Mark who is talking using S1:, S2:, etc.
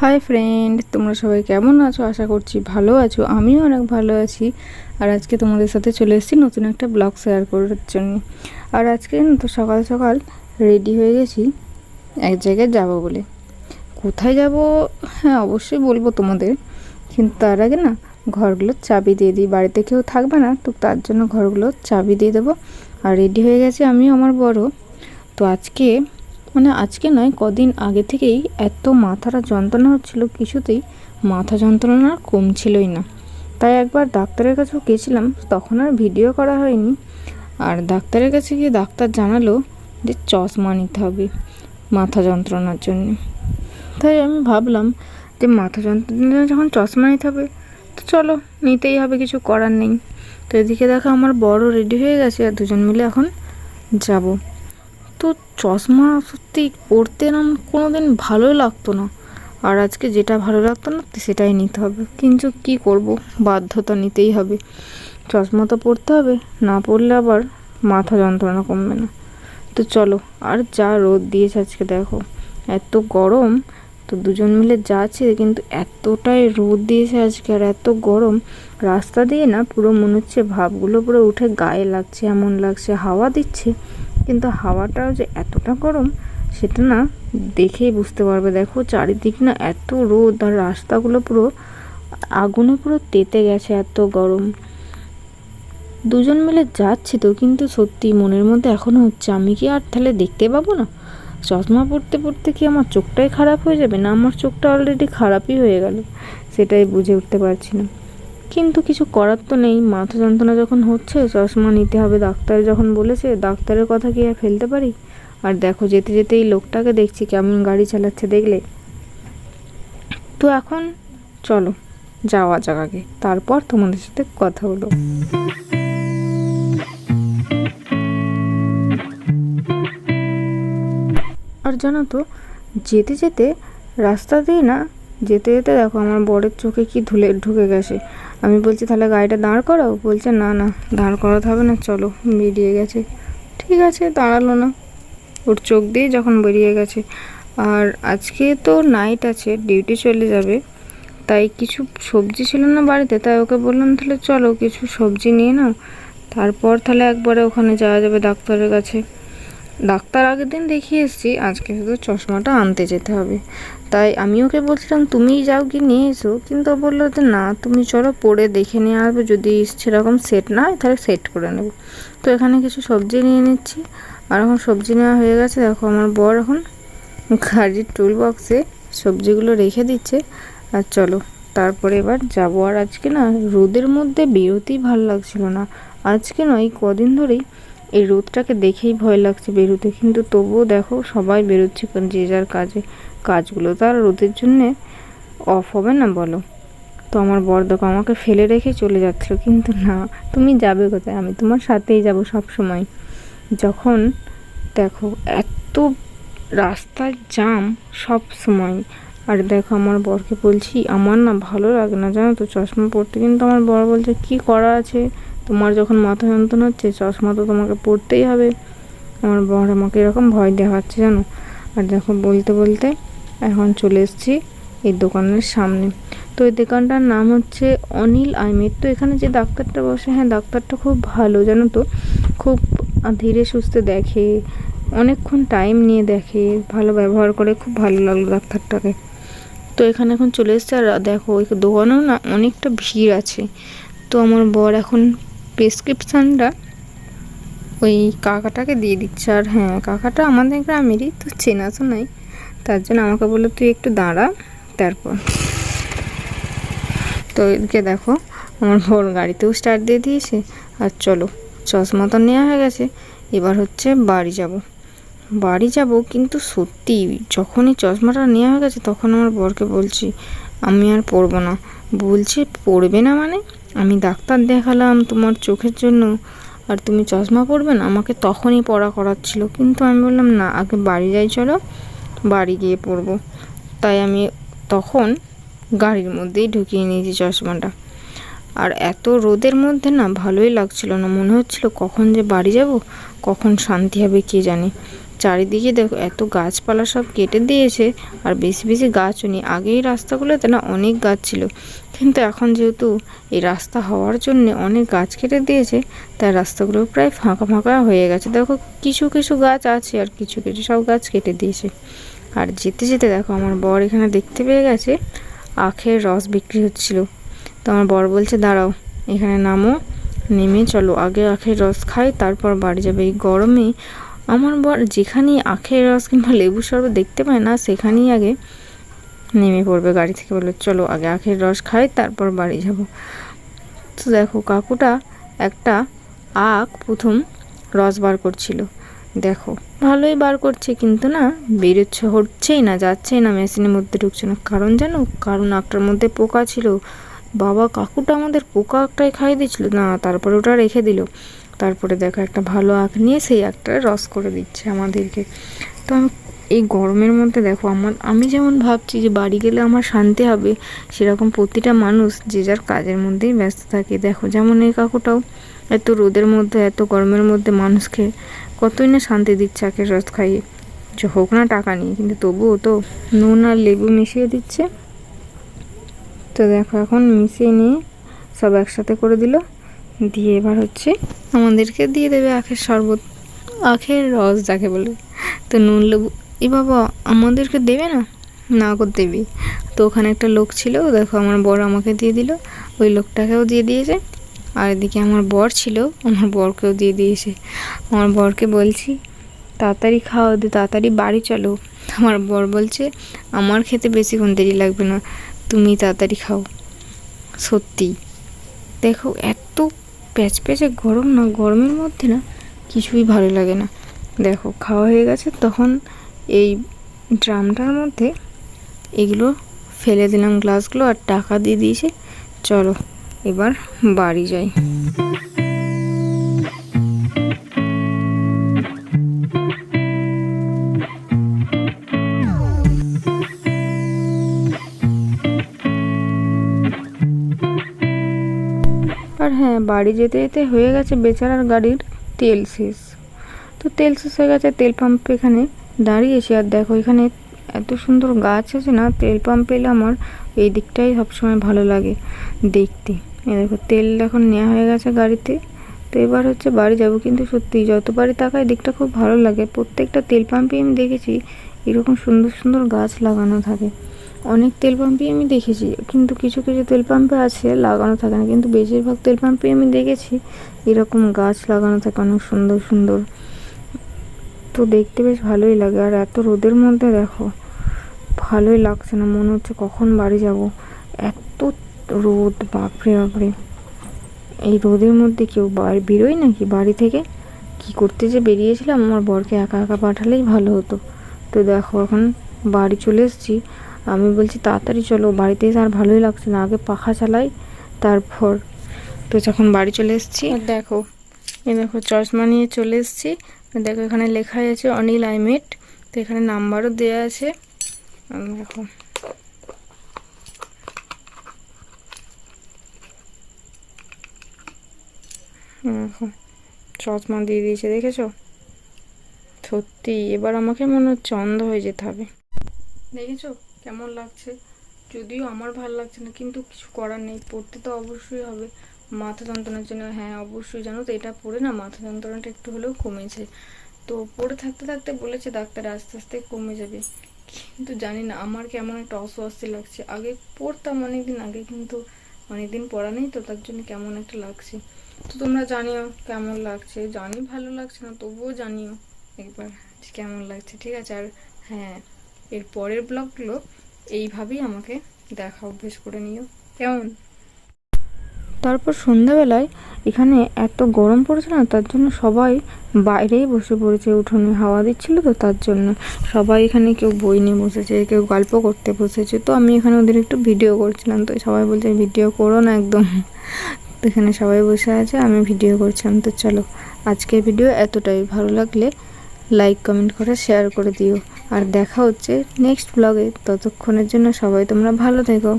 S1: Hi friend, তোমরা সবাই কেমন আছো? আশা করছি ভালো আছো। আমিও অনেক ভালো আছি। আর আজকে তোমাদের সাথে চলে এসেছি নতুন একটা ব্লগ শেয়ার করার জন্য। আর আজকে তো সকাল সকাল রেডি হয়ে গেছি এক জায়গায় যাব বলে। কোথায় যাব? হ্যাঁ, অবশ্যই বলবো তোমাদের, কিন্তু তার আগে না ঘরগুলোর চাবি দিয়ে দিই। বাড়িতে কেউ থাকবে না, তো তার জন্য ঘরগুলোর চাবি দিয়ে দেবো। আর রেডি হয়ে গেছি আমিও, আমার বড়। তো আজকে নয়, কদিন আগে থেকেই এত মাথাটা যন্ত্রণা হচ্ছিল, কিছুতেই মাথা যন্ত্রণা আর কমছিলই না। তাই একবার ডাক্তারের কাছেও গেছিলাম, তখন আর ভিডিও করা হয়নি। আর ডাক্তারের কাছে গিয়ে ডাক্তার জানালো যে চশমা নিতে হবে মাথা যন্ত্রণার জন্য। তাই আমি ভাবলাম যে মাথা যন্ত্রণা যখন চশমা নিতে হবে, তো চলো নিতেই হবে, কিছু করার নেই। তো এদিকে দেখো আমার বড় রেডি হয়ে গেছে, আর দুজন মিলে এখন যাব। তো চশমা সত্যি পরতে না কোনোদিন ভালো লাগতো না, আর আজকে যেটা ভালো লাগতো না সেটাই নিতে হবে। কিন্তু কি করব, বাধ্যতা নিতেই হবে। চশমা তো পরতে হবে, না পরলে আবার মাথা যন্ত্রণা কমবে না। তো চলো। আর যা রোদ দিয়েছে আজকে দেখো, এত গরম। তো দুজন মিলে যাচ্ছে, কিন্তু এতটাই রোদ দিয়েছে আজকে, আর এত গরম। রাস্তা দিয়ে না পুরো মনে হচ্ছে ভাবগুলো পুরো উঠে গায়ে লাগছে, এমন লাগছে। হাওয়া দিচ্ছে, কিন্তু হাওয়াটাও যে এতটা গরম সেটা না দেখেই বুঝতে পারবে। দেখো চারিদিক না এত রোদ, আর রাস্তাগুলো পুরো আগুনে পুরো তেতে গেছে, এত গরম। দুজন মিলে যাচ্ছি তো, কিন্তু সত্যি মনের মধ্যে এখনও হচ্ছে আমি কি আর তাহলে দেখতে পাবো না? চশমা পড়তে পড়তে কি আমার চোখটাই খারাপ হয়ে যাবে, না আমার চোখটা অলরেডি খারাপই হয়ে গেল? সেটাই বুঝে উঠতে পারছি না। কিন্তু কিছু করার তো নেই, মাথা যন্ত্রণা যখন হচ্ছে চশমা নিতে হবে। ডাক্তার যখন বলেছে, ডাক্তারের কথা কি আর ফেলতে পারি? আর দেখো যেতে যেতে এই লোকটাকে দেখছি কেমন গাড়ি চালাচ্ছে, দেখলে তো। এখন চলো যাওয়া যাক আগে, তারপর তোমাদের সাথে কথা হলো। আর জানো তো, যেতে যেতে রাস্তা দিয়ে না যেতে যেতে দেখো আমার বরের চোখে কি ধুলে ঢুকে গেছে। আমি বলছি তাহলে গাড়িটা দাঁড় করাও, বলছে না না দাঁড় করাতে হবে না, চলো। বেরিয়ে গেছে। ঠিক আছে, দাঁড়ালো না, ওর চোখ দিয়ে যখন বেরিয়ে গেছে। আর আজকে তো নাইট আছে, ডিউটি চলে যাবে। তাই কিছু সবজি ছিল না বাড়িতে, তাই ওকে বললাম তাহলে চলো কিছু সবজি নিয়ে নাও, তারপর তাহলে একবারে ওখানে যাওয়া যাবে ডাক্তারের কাছে। ডাক্তার আগের দিন দেখিয়ে এসেছি, আজকে শুধু চশমাটা আনতে যেতে হবে। তাই আমি ওকে বলছিলাম তুমিই যাও, কি নিয়ে এসো, কিন্তু ও বললো যে না তুমি চলো, পরে দেখে নিয়ে আসবে, যদি সেরকম সেট না হয় তাহলে সেট করে নেব। তো এখানে কিছু সবজি নিয়ে নিচ্ছি। আর এখন সবজি নেওয়া হয়ে গেছে, দেখো আমার বর এখন গাড়ির টুল বক্সে সবজিগুলো রেখে দিচ্ছে। আর চলো তারপরে এবার যাবো। আর আজকে না রোদের মধ্যে বেরোতেই ভালো লাগছিল না। আজকে নয়, এই কদিন ধরেই এই রোদটাকে দেখেই ভয় লাগছে বেরোতে, কিন্তু তবুও দেখো সবাই বেরোচ্ছে, যে যার কাজগুলো তো আর রোদের জন্যে অফ হবে না বলো। তো আমার বর দেখো আমাকে ফেলে রেখে চলে যাচ্ছিল, কিন্তু না, তুমি যাবে কোথায়, আমি তোমার সাথেই যাব সব সময়। যখন দেখো এত রাস্তার জাম সব সময়। আর দেখো আমার বরকে বলছি আমার না ভালো লাগে না জানো তো চশমা পরতে, কিন্তু আমার বর বলছে কি করা আছে, তোমার যখন মাথা যন্ত্রণা হচ্ছে চশমা তো তোমাকে পরতেই হবে। আমার বর আমাকে এরকম ভয় দেখাচ্ছে জানো। আর দেখো বলতে বলতে এখন চলে এসেছি এই দোকানের সামনে। তো এই দোকানটার নাম হচ্ছে অনিল আহমেদ। তো এখানে যে ডাক্তারটা বসে, হ্যাঁ ডাক্তারটা খুব ভালো জানো তো, খুব ধীরে সুস্থে দেখে, অনেকক্ষণ টাইম নিয়ে দেখে, ভালো ব্যবহার করে, খুব ভালো লাগলো ডাক্তারটাকে। তো এখানে এখন চলে এসছে। আর দেখো ওই দোকানেও না অনেকটা ভিড় আছে। তো আমার বর এখন প্রেসক্রিপশানটা ওই কাকাটাকে দিয়ে দিচ্ছে। আর হ্যাঁ, কাকাটা আমাদের গ্রামেরই, তো চেনাশোনাই, তার জন্য আমাকে বললো তুই একটু দাঁড়া তারপর। তো এদিকে দেখো আমার বর গাড়িতেও স্টার্ট দিয়ে দিয়েছে। আর চলো, চশমা তো নেওয়া হয়ে গেছে, এবার হচ্ছে বাড়ি যাব। কিন্তু সত্যি যখনই চশমাটা নেওয়া হয়ে গেছে তখন আমার বরকে বলছি আমি আর পরবো না। বলছে পরবে না মানে, আমি ডাক্তার দেখালাম তোমার চোখের জন্য, আর তুমি চশমা পরবে না? আমাকে তখনই পড়া করাচ্ছিল, কিন্তু আমি বললাম না, আগে বাড়ি যাই, চলো বাড়ি গিয়ে পরবো। তাই আমি তখন গাড়ির মধ্যেই ঢুকিয়ে নিয়েছি চশমাটা। আর এত রোদের মধ্যে না ভালোই লাগছিল না, মনে হচ্ছিল কখন যে বাড়ি যাব, কখন শান্তি হবে কে জানে। চারিদিকে দেখো এত গাছপালা সব কেটে দিয়েছে, আর বেশি বেশি গাছও নেই। আগে এই রাস্তাগুলোতে না অনেক গাছ ছিল, কিন্তু এখন যেহেতু এই রাস্তা হওয়ার জন্য অনেক গাছ কেটে দিয়েছে, তাই রাস্তাগুলো প্রায় ফাঁকা ফাঁকা হয়ে গেছে। দেখো কিছু কিছু গাছ আছে, আর কিছু কিছু সব গাছ কেটে দিয়েছে। আর যেতে যেতে দেখো আমার বর এখানে দেখতে পেয়ে গেছে আখের রস বিক্রি হচ্ছিল। তো আমার বর বলছে দাঁড়াও, এখানে নামো, নেমে চলো আগে আখের রস খাই, তারপর বাড়ি যাবে। এই গরমে আমার বর যেখানেই আখের রস কিংবা লেবু শরবত দেখতে পায় না, সেখানেই আগে নেমে পড়বে গাড়ি থেকে, বললো চলো আগে আখের রস খাই, তারপর বাড়ি যাব। তো দেখো কাকুটা একটা আখ প্রথম রস বার করছিল, দেখো ভালোই বার করছে, কিন্তু না বেরোচ্ছে, হচ্ছেই না, যাচ্ছেই না, মেশিনের মধ্যে ঢুকছে না। কারণ জানো, কারণ আখটার মধ্যে পোকা ছিল। বাবা কাকুটা আমাদের পোকা আখটাই খাইয়ে দিচ্ছিল না, তারপরে ওটা রেখে দিল। তারপরে দেখো একটা ভালো আখ নিয়ে সেই আখটা রস করে দিচ্ছে আমাদেরকে। তো এই গরমের মধ্যে দেখো আমি যেমন ভাবছি যে বাড়ি গেলে আমার শান্তি হবে, সেরকম প্রতিটা মানুষ যে যার কাজের মধ্যেই ব্যস্ত থাকে। দেখো যেমন এই কাকুটাও এত রোদের মধ্যে এত গরমের মধ্যে মানুষকে কতই না শান্তি দিচ্ছে আখের রস খাইয়ে, যে হোক না টাকা নিয়ে, কিন্তু তবুও তো নুন আর লেবু মিশিয়ে দিচ্ছে। তো দেখো এখন মিশিয়ে নিয়ে সব একসাথে করে দিল, দিয়ে এবার হচ্ছে আমাদেরকে দিয়ে দেবে আখের শরবত, আখের রস যাকে বলে। তো নুন লেবু বাবা আমাদেরকে দেবে না, না করে দেবে। তো ওখানে একটা লোক ছিল, দেখো আমার বর আমাকে দিয়ে দিল, ওই লোকটাকেও দিয়ে দিয়েছে। আর এদিকে আমার বর ছিল, আমার বরকেও দিয়ে দিয়েছে। আমার বরকে বলছি তাড়াতাড়ি খাও, তাড়াতাড়ি বাড়ি চলো। আমার বর বলছে আমার খেতে বেশিক্ষণ দেরি লাগবে না, তুমি তাড়াতাড়ি খাও। সত্যি দেখো এত প্যাচপ্যাচে গরম না, গরমের মধ্যে না কিছুই ভালো লাগে না। দেখো খাওয়া হয়ে গেছে, তখন এই ড্রামটার মধ্যে এগুলো ফেলে দিলাম, গ্লাসগুলো, আর টাকা দিয়ে দিয়েছে। চলো এবার বাড়ি যাই। আর হ্যাঁ, বাড়ি যেতে যেতে হয়ে গেছে বেচারার গাড়ির তেল শেষ। তো তেল শেষ হয়ে গেছে, তেল পাম্প এখানে দাঁড়িয়েছি। আর দেখো এখানে এত সুন্দর গাছ আছে না, তেল পাম্প এলে আমার এই দিকটাই সবসময় ভালো লাগে দেখতে। এ দেখো তেল এখন নেওয়া হয়ে গেছে গাড়িতে। তো এবার হচ্ছে বাড়ি যাব, কিন্তু সত্যি যতবারই তাকাই দিকটা খুব ভালো লাগে। প্রত্যেকটা তেল পাম্পে আমি দেখেছি এরকম সুন্দর সুন্দর গাছ লাগানো থাকে। অনেক তেল পাম্পই আমি দেখেছি, কিন্তু কিছু কিছু তেল পাম্পে আছে লাগানো থাকে না, কিন্তু বেশিরভাগ তেল পাম্পে আমি দেখেছি এরকম গাছ লাগানো থাকে অনেক সুন্দর সুন্দর। তো দেখতে বেশ ভালোই লাগে। আর এত রোদের মধ্যে দেখো ভালোই লাগছে না, মনে হচ্ছে কখন বাড়ি যাব, এত রোদ, বাপরে বাপরে। এই রোদের মধ্যে কেউ বেরোয় নাকি বাড়ি থেকে? কি করতে যে বেরিয়েছিলাম, আমার বরকে একা একা পাঠালেই ভালো হতো। তো দেখো এখন বাড়ি চলে এসেছি। আমি বলছি তাড়াতাড়ি চলো, বাড়িতে এসে আর ভালোই লাগছে না, আগে পাখা চালাই তারপর। তো যখন বাড়ি চলে এসেছি, দেখো দেখো চশমা নিয়ে চলে এসেছি। দেখো এখানে লেখা আছে অনিল আইমেট, তো এখানে নাম্বারও দেওয়া আছে। দেখো চশমা দিয়ে দিয়েছে, দেখেছো? সত্যি এবার আমাকে মনে হচ্ছে অন্ধ হয়ে যেতে হবে। দেখেছো কেমন লাগছে? যদিও আমার ভালো লাগছে না, কিন্তু কিছু করার নেই, পড়তে তো অবশ্যই হবে মাথা যন্ত্রণার জন্য। হ্যাঁ অবশ্যই, জানো তো এটা পড়ে না মাথা যন্ত্রণাটা একটু হলেও কমেছে। তো পড়ে থাকতে থাকতে বলেছে ডাক্তার আস্তে আস্তে কমে যাবে, কিন্তু জানি না আমার কেমন একটা অস্বস্তি লাগছে। আগে পড়তাম অনেকদিন আগে, কিন্তু অনেকদিন পড়া নেই, তো তার জন্য কেমন একটা লাগছে। তো তোমরা জানিও কেমন লাগছে, জানি ভালো লাগছে না, তবুও জানিও একবার কেমন লাগছে, ঠিক আছে? আর হ্যাঁ, এর পরের ব্লগগুলো এইভাবেই আমাকে দেখা অভ্যেস করে নিও, কেমন? তারপর সন্ধ্যাবেলায় এখানে এত গরম পড়েছে না, তার জন্য সবাই বাইরেই বসে পড়েছে, উঠোনে হাওয়া দিচ্ছিল, তো তার জন্য সবাই এখানে কেউ বই নিয়ে বসেছে, কেউ গল্প করতে বসেছে। তো আমি এখানে ওদের একটু ভিডিও করছিলাম, তো সবাই বলছে ভিডিও করো না একদম। তো এখানে সবাই বসে আছে, আমি ভিডিও করছিলাম। তো চলো আজকের ভিডিও এতটাই, ভালো লাগলে লাইক কমেন্ট করে শেয়ার করে দিও। আর দেখা হচ্ছে নেক্সট ব্লগে, ততক্ষণের জন্য সবাই তোমরা ভালো থেকো।